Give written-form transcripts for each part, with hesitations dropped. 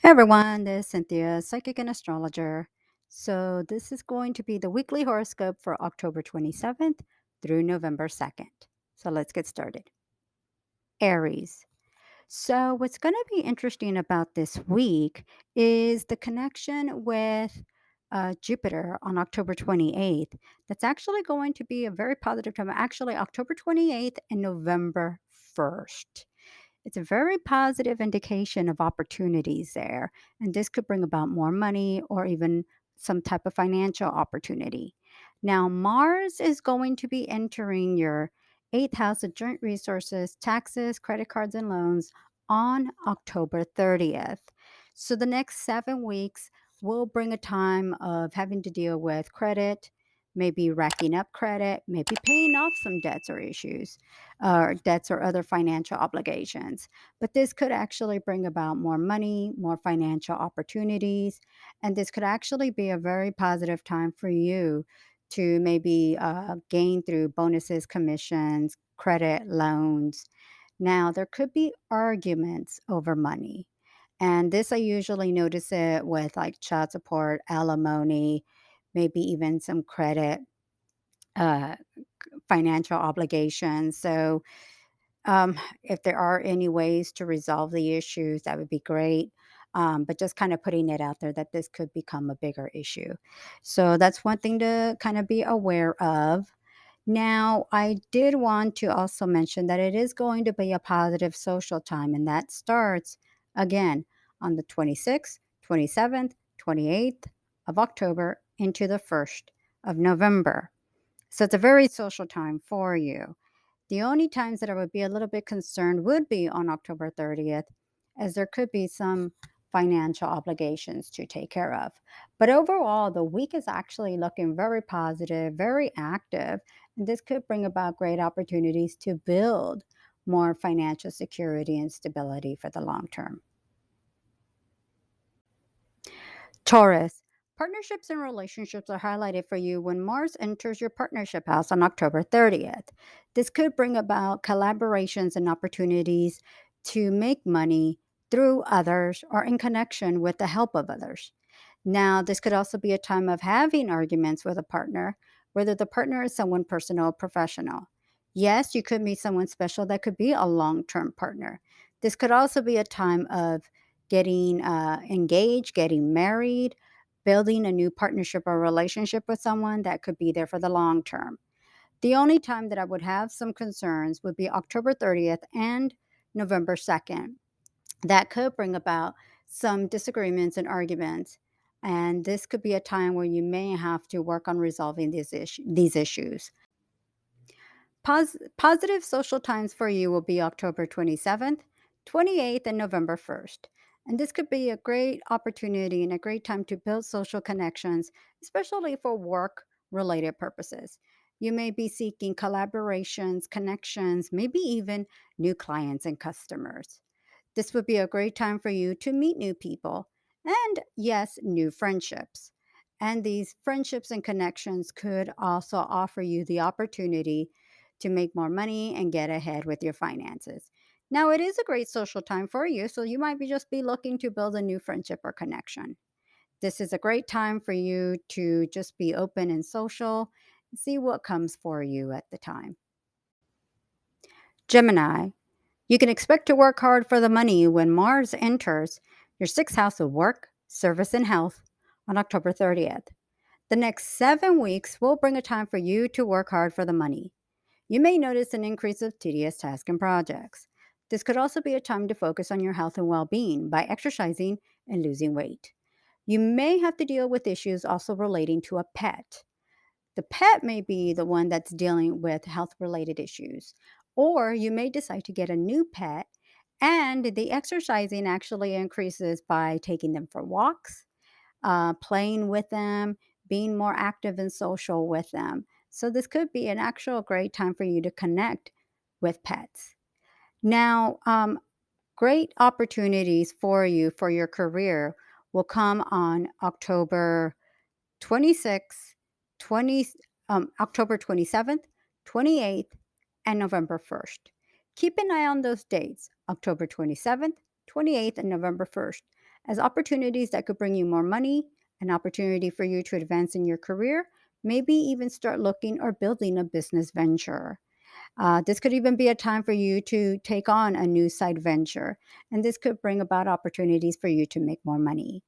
Hey everyone, this is Cynthia, psychic and astrologer. So, this is going to be the weekly horoscope for October 27th through November 2nd. So, let's get started. Aries. So, what's going to be interesting about this week is the connection with Jupiter on October 28th. That's actually going to be a very positive time. Actually, October 28th and November 1st. It's a very positive indication of opportunities there, and this could bring about more money or even some type of financial opportunity. Now, Mars is going to be entering your eighth house of joint resources, taxes, credit cards, and loans on October 30th. So, the next 7 weeks will bring a time of having to deal with credit, maybe racking up credit, maybe paying off some debts or issues or debts or other financial obligations. But this could actually bring about more money, more financial opportunities, and this could actually be a very positive time for you to maybe gain through bonuses, commissions, credit, loans. Now, there could be arguments over money. And this, I usually notice it with like child support, alimony, maybe even some credit, uh, financial obligations. So, if there are any ways to resolve the issues, that would be great. But just kind of putting it out there that this could become a bigger issue. So that's one thing to kind of be aware of. Now, I did want to also mention that it is going to be a positive social time, and that starts again on the 26th, 27th, 28th of October into the 1st of November. So it's a very social time for you. The only times that I would be a little bit concerned would be on October 30th, as there could be some financial obligations to take care of. But overall, the week is actually looking very positive, very active, and this could bring about great opportunities to build more financial security and stability for the long term. Taurus. Partnerships and relationships are highlighted for you when Mars enters your partnership house on October 30th. This could bring about collaborations and opportunities to make money through others or in connection with the help of others. Now, this could also be a time of having arguments with a partner, whether the partner is someone personal or professional. Yes, you could meet someone special that could be a long term partner. This could also be a time of getting engaged, getting married, building a new partnership or relationship with someone that could be there for the long term. The only time that I would have some concerns would be October 30th and November 2nd. That could bring about some disagreements and arguments. And this could be a time where you may have to work on resolving these issues. Positive social times for you will be October 27th, 28th, and November 1st. And this could be a great opportunity and a great time to build social connections, especially for work related purposes. You may be seeking collaborations, connections, maybe even new clients and customers. This would be a great time for you to meet new people and, yes, new friendships. And these friendships and connections could also offer you the opportunity to make more money and get ahead with your finances. Now, it is a great social time for you, so you might be just be looking to build a new friendship or connection. This is a great time for you to just be open and social and see what comes for you at the time. Gemini. You can expect to work hard for the money when Mars enters your sixth house of work, service, and health on October 30th. The next 7 weeks will bring a time for you to work hard for the money. You may notice an increase of tedious tasks and projects. This could also be a time to focus on your health and well being by exercising and losing weight. You may have to deal with issues also relating to a pet. The pet may be the one that's dealing with health related issues. Or you may decide to get a new pet, and the exercising actually increases by taking them for walks, playing with them, being more active and social with them. So, this could be an actual great time for you to connect with pets. Now, great opportunities for you for your career will come on October 26th, 20, October 27th, 28th, and November 1st. Keep an eye on those dates, October 27th, 28th, and November 1st as opportunities that could bring you more money, an opportunity for you to advance in your career, maybe even start looking or building a business venture. This could even be a time for you to take on a new side venture, and this could bring about opportunities for you to make more money.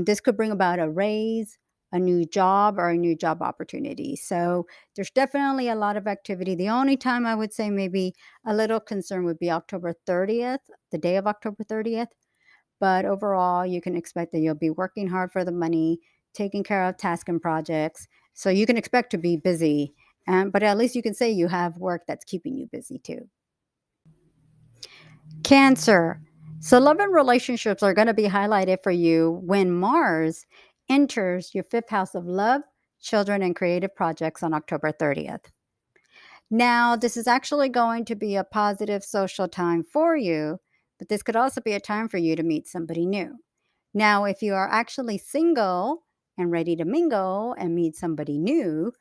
This could bring about a raise, a new job, or a new job opportunity. So there's definitely a lot of activity. The only time I would say maybe a little concern would be October 30th, the day of October 30th. But overall, you can expect that you'll be working hard for the money, taking care of tasks and projects. So you can expect to be busy, but at least you can say you have work that's keeping you busy too. Cancer. So love and relationships are going to be highlighted for you when Mars enters your fifth house of love, children, and creative projects on October 30th. Now, this is actually going to be a positive social time for you, but this could also be a time for you to meet somebody new. Now, if you are actually single and ready to mingle and meet somebody new,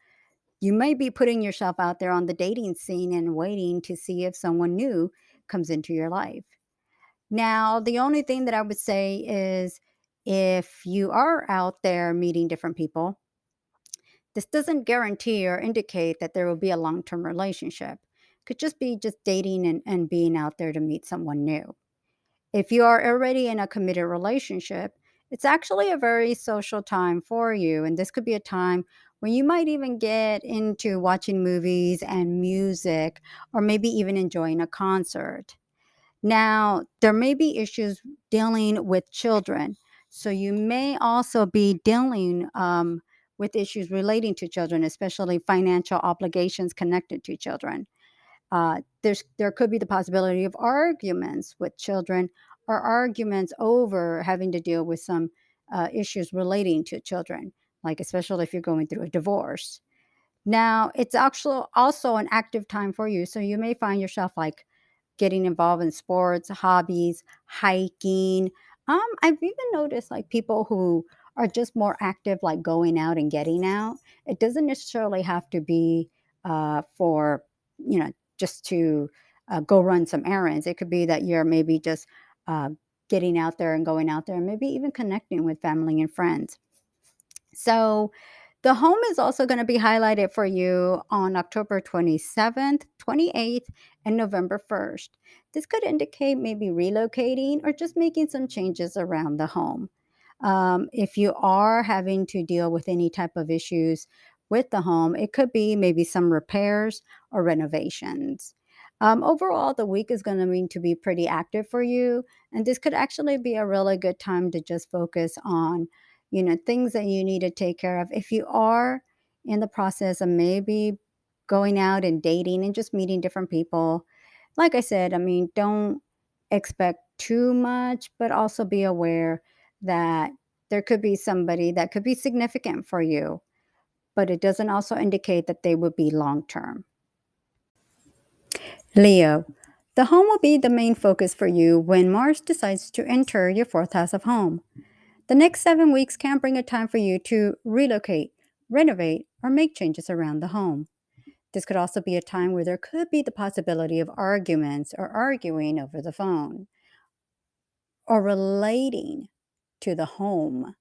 you may be putting yourself out there on the dating scene and waiting to see if someone new comes into your life. Now, the only thing that I would say is if you are out there meeting different people, this doesn't guarantee or indicate that there will be a long term relationship. Could just be just dating and being out there to meet someone new. If you are already in a committed relationship, it's actually a very social time for you. And this could be a time when you might even get into watching movies and music, or maybe even enjoying a concert. Now, there may be issues dealing with children. So you may also be dealing with issues relating to children, especially financial obligations connected to children. There could be the possibility of arguments with children or arguments over having to deal with some issues relating to children, like especially if you're going through a divorce. Now, it's actually also an active time for you. So you may find yourself like getting involved in sports, hobbies, hiking. I've even noticed like people who are just more active, like going out and getting out. It doesn't necessarily have to be for, just to go run some errands. It could be that you're maybe just uh, getting out there and going out there and maybe even connecting with family and friends. So the home is also going to be highlighted for you on October 27th, 28th, and November 1st. This could indicate maybe relocating or just making some changes around the home. If you are having to deal with any type of issues with the home, it could be maybe some repairs or renovations. Overall, the week is going to mean to be pretty active for you, and this could actually be a really good time to just focus on things that you need to take care of. If you are in the process of maybe going out and dating and just meeting different people, like I said, I mean, don't expect too much, but also be aware that there could be somebody that could be significant for you, but it doesn't also indicate that they would be long term. Leo, the home will be the main focus for you when Mars decides to enter your fourth house of home. The next 7 weeks can bring a time for you to relocate, renovate, or make changes around the home. This could also be a time where there could be the possibility of arguments or arguing over the phone or relating to the home.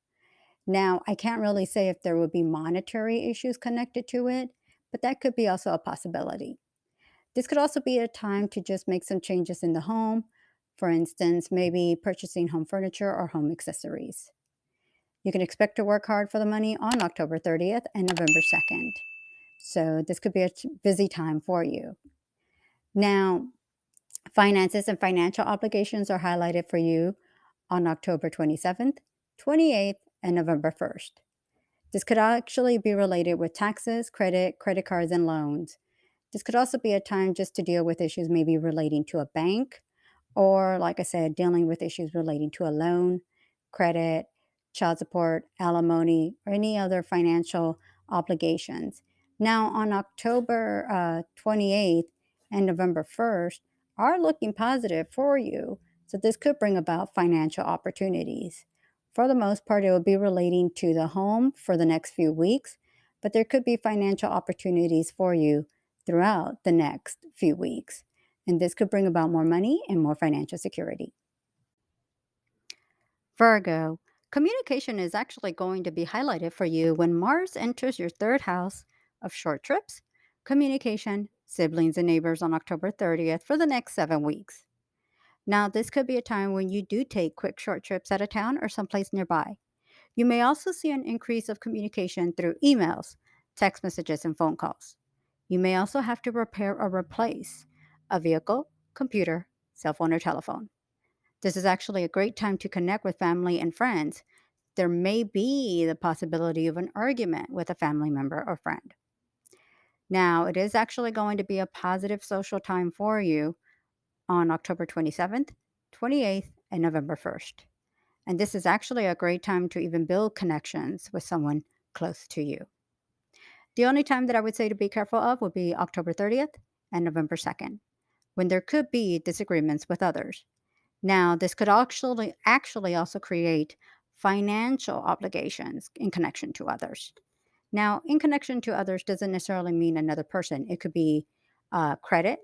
Now, I can't really say if there would be monetary issues connected to it, but that could be also a possibility. This could also be a time to just make some changes in the home. For instance, maybe purchasing home furniture or home accessories. You can expect to work hard for the money on October 30th and November 2nd. So this could be a busy time for you. Now, finances and financial obligations are highlighted for you on October 27th, 28th, and November 1st. This could actually be related with taxes, credit cards, and loans. This could also be a time just to deal with issues maybe relating to a bank, or, like I said, dealing with issues relating to a loan, credit, child support, alimony, or any other financial obligations. Now, on October 28th and November 1st are looking positive for you. So, this could bring about financial opportunities. For the most part, it will be relating to the home for the next few weeks, but there could be financial opportunities for you throughout the next few weeks. And this could bring about more money and more financial security. Virgo, communication is actually going to be highlighted for you when Mars enters your third house of short trips, communication, siblings, and neighbors on October 30th for the next 7 weeks. Now, this could be a time when you do take quick short trips out of town or someplace nearby. You may also see an increase of communication through emails, text messages, and phone calls. You may also have to repair or replace a vehicle, computer, cell phone, or telephone. This is actually a great time to connect with family and friends. There may be the possibility of an argument with a family member or friend. Now, it is actually going to be a positive social time for you on October 27th, 28th, and November 1st. And this is actually a great time to even build connections with someone close to you. The only time that I would say to be careful of would be October 30th and November 2nd, when there could be disagreements with others. Now, this could actually also create financial obligations in connection to others. Now, in connection to others doesn't necessarily mean another person. It could be credit,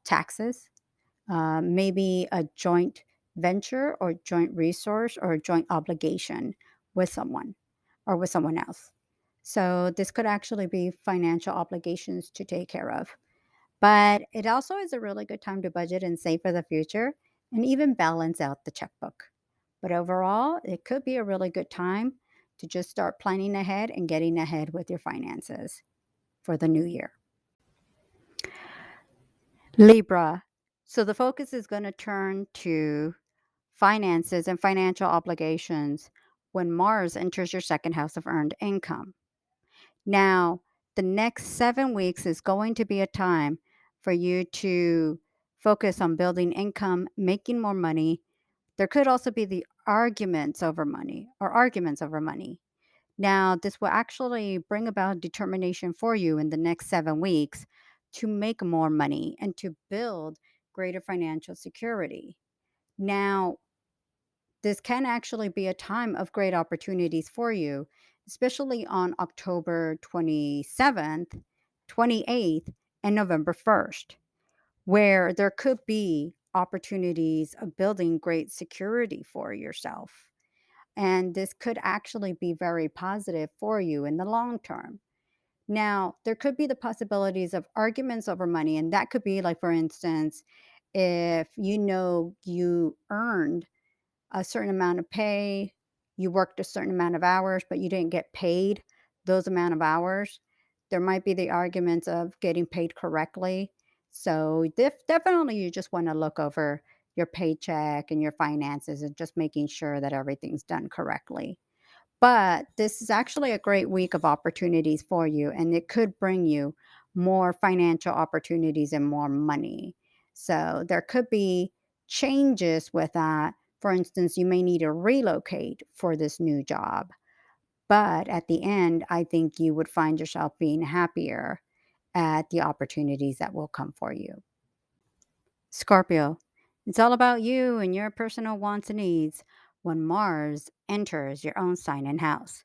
taxes, maybe a joint venture or joint resource or a joint obligation with someone or with someone else. So, this could actually be financial obligations to take care of. But it also is a really good time to budget and save for the future and even balance out the checkbook. But overall, it could be a really good time to just start planning ahead and getting ahead with your finances for the new year. Libra. So the focus is going to turn to finances and financial obligations when Mars enters your second house of earned income. Now, the next 7 weeks is going to be a time for you to focus on building income, making more money. There could also be the arguments over money or arguments over money. Now, this will actually bring about determination for you in the next 7 weeks to make more money and to build greater financial security. Now, this can actually be a time of great opportunities for you, especially on October 27th, 28th, and November 1st, where there could be opportunities of building great security for yourself. And this could actually be very positive for you in the long term. Now, there could be the possibilities of arguments over money, and that could be like, for instance, if you know you earned a certain amount of pay, you worked a certain amount of hours, but you didn't get paid those amount of hours. There might be the arguments of getting paid correctly. So definitely you just want to look over your paycheck and your finances and just making sure that everything's done correctly. But this is actually a great week of opportunities for you, and it could bring you more financial opportunities and more money. So there could be changes with that. For instance, you may need to relocate for this new job. But at the end, I think you would find yourself being happier at the opportunities that will come for you. Scorpio, it's all about you and your personal wants and needs when Mars enters your own sign and house.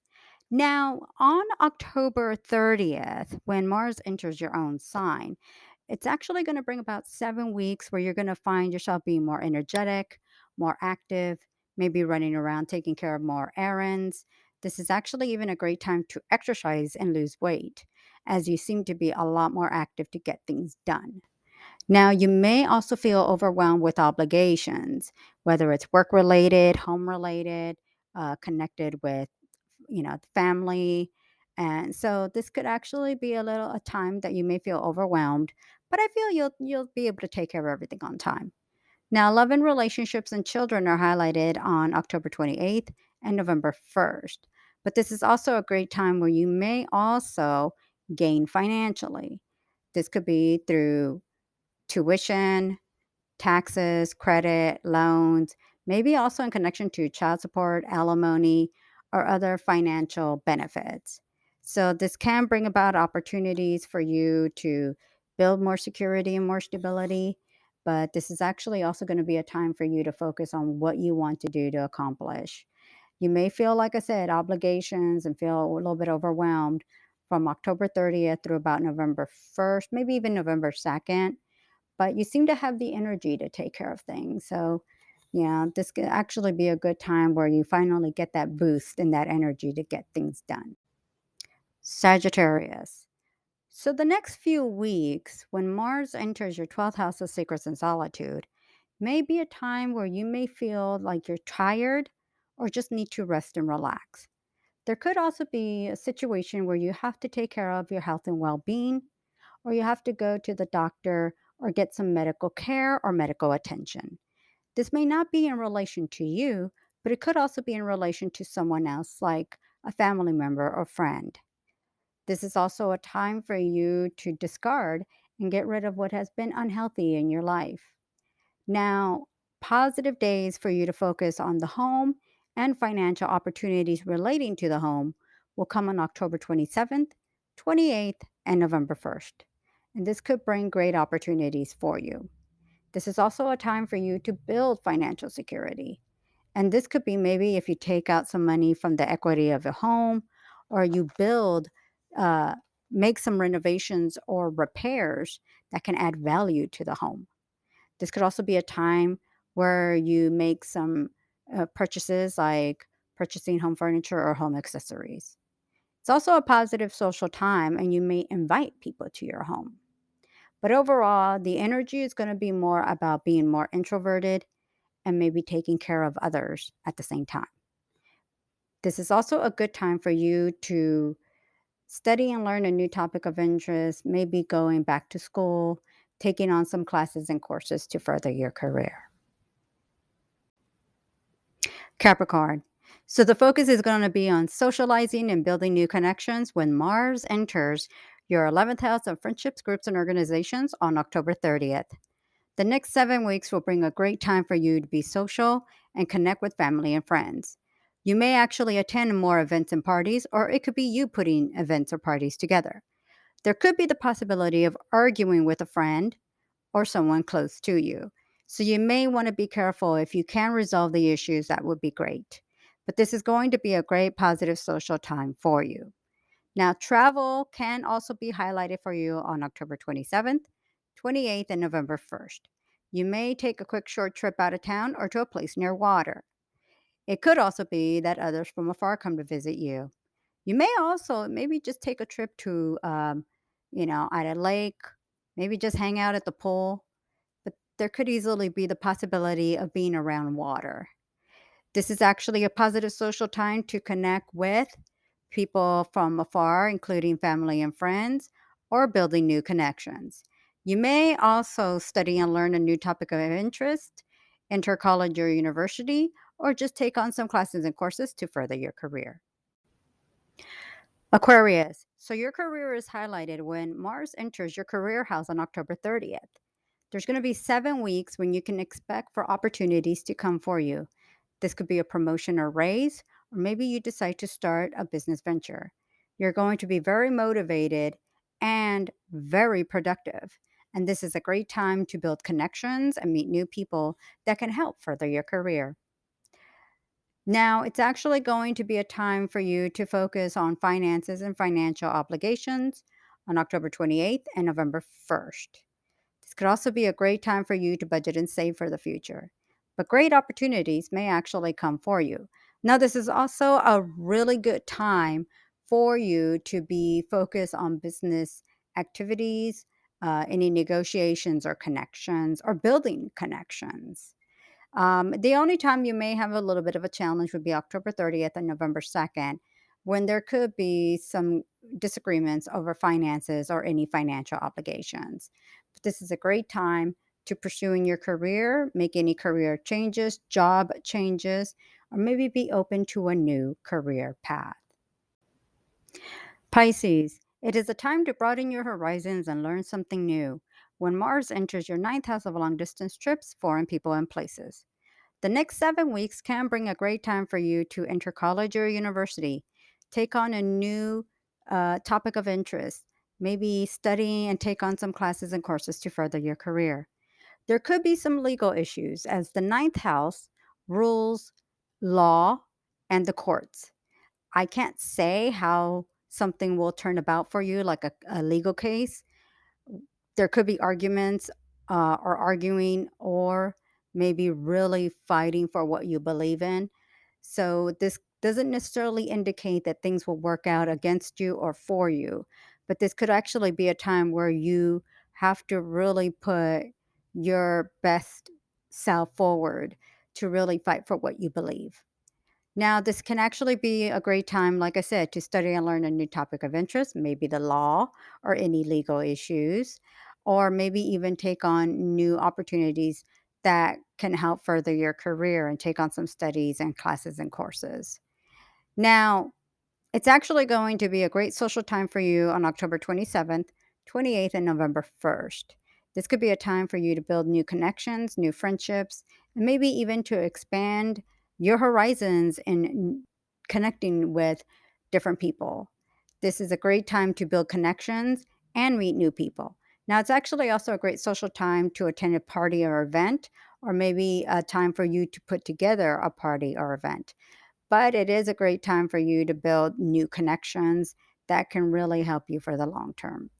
Now, on October 30th, when Mars enters your own sign, it's actually going to bring about 7 weeks where you're going to find yourself being more energetic, more active, maybe running around taking care of more errands. This is actually even a great time to exercise and lose weight, as you seem to be a lot more active to get things done. Now, you may also feel overwhelmed with obligations, whether it's work related, home related, connected with, family. And so this could actually be a time that you may feel overwhelmed, but I feel you'll be able to take care of everything on time. Now, love and relationships and children are highlighted on October 28th and November 1st. But this is also a great time where you may also gain financially. This could be through tuition, taxes, credit, loans, maybe also in connection to child support, alimony, or other financial benefits. So, this can bring about opportunities for you to build more security and more stability. But this is actually also going to be a time for you to focus on what you want to do to accomplish. You may feel, like I said, obligations and feel a little bit overwhelmed from October 30th through about November 1st, maybe even November 2nd, but you seem to have the energy to take care of things. So, Yeah, this could actually be a good time where you finally get that boost and that energy to get things done. Sagittarius. So, the next few weeks, when Mars enters your 12th house of secrets and solitude, may be a time where you may feel like you're tired or just need to rest and relax. There could also be a situation where you have to take care of your health and well being, or you have to go to the doctor or get some medical care or medical attention. This may not be in relation to you, but it could also be in relation to someone else, like a family member or friend. This is also a time for you to discard and get rid of what has been unhealthy in your life. Now, positive days for you to focus on the home and financial opportunities relating to the home will come on October 27th, 28th, and November 1st. And this could bring great opportunities for you. This is also a time for you to build financial security. And this could be maybe if you take out some money from the equity of a home or you build, uh, make some renovations or repairs that can add value to the home. This could also be a time where you make some purchases like purchasing home furniture or home accessories. It's also a positive social time, and you may invite people to your home. But overall, the energy is going to be more about being more introverted and maybe taking care of others at the same time. This is also a good time for you to study and learn a new topic of interest, maybe going back to school, taking on some classes and courses to further your career. Capricorn. So the focus is going to be on socializing and building new connections when Mars enters your 11th house of friendships, groups, and organizations on October 30th. The next 7 weeks will bring a great time for you to be social and connect with family and friends. You may actually attend more events and parties, or it could be you putting events or parties together. There could be the possibility of arguing with a friend or someone close to you. So you may want to be careful. If you can resolve the issues, that would be great. But this is going to be a great positive social time for you. Now, travel can also be highlighted for you on October 27th, 28th, and November 1st. You may take a quick short trip out of town or to a place near water. It could also be that others from afar come to visit you. You may also maybe just take a trip to, at a lake, maybe just hang out at the pool, but there could easily be the possibility of being around water. This is actually a positive social time to connect with people from afar, including family and friends, or building new connections. You may also study and learn a new topic of interest, enter college or university, or just take on some classes and courses to further your career. Aquarius. So your career is highlighted when Mars enters your career house on October 30th. There's going to be 7 weeks when you can expect for opportunities to come for you. This could be a promotion or raise, or maybe you decide to start a business venture. You're going to be very motivated and very productive. And this is a great time to build connections and meet new people that can help further your career. Now, it's actually going to be a time for you to focus on finances and financial obligations on October 28th and November 1st. This could also be a great time for you to budget and save for the future. But great opportunities may actually come for you. Now, this is also a really good time for you to be focused on business activities, any negotiations or connections, or building connections. The only time you may have a little bit of a challenge would be October 30th and November 2nd, when there could be some disagreements over finances or any financial obligations. But this is a great time to pursuing your career, make any career changes, job changes, or maybe be open to a new career path. Pisces, it is a time to broaden your horizons and learn something new. When Mars enters your ninth house of long distance trips, foreign people, and places. The next 7 weeks can bring a great time for you to enter college or university, take on a new topic of interest, maybe study and take on some classes and courses to further your career. There could be some legal issues as the ninth house rules law and the courts. I can't say how something will turn about for you, like a legal case. There could be arguments or arguing, or maybe really fighting for what you believe in. So this doesn't necessarily indicate that things will work out against you or for you, but this could actually be a time where you have to really put your best self forward to really fight for what you believe. Now, this can actually be a great time, like I said, to study and learn a new topic of interest, maybe the law or any legal issues, or maybe even take on new opportunities that can help further your career and take on some studies and classes and courses. Now, it's actually going to be a great social time for you on October 27th, 28th, and November 1st. This could be a time for you to build new connections, new friendships, and maybe even to expand your horizons in connecting with different people. This is a great time to build connections and meet new people. Now, it's actually also a great social time to attend a party or event, or maybe a time for you to put together a party or event. But it is a great time for you to build new connections that can really help you for the long term.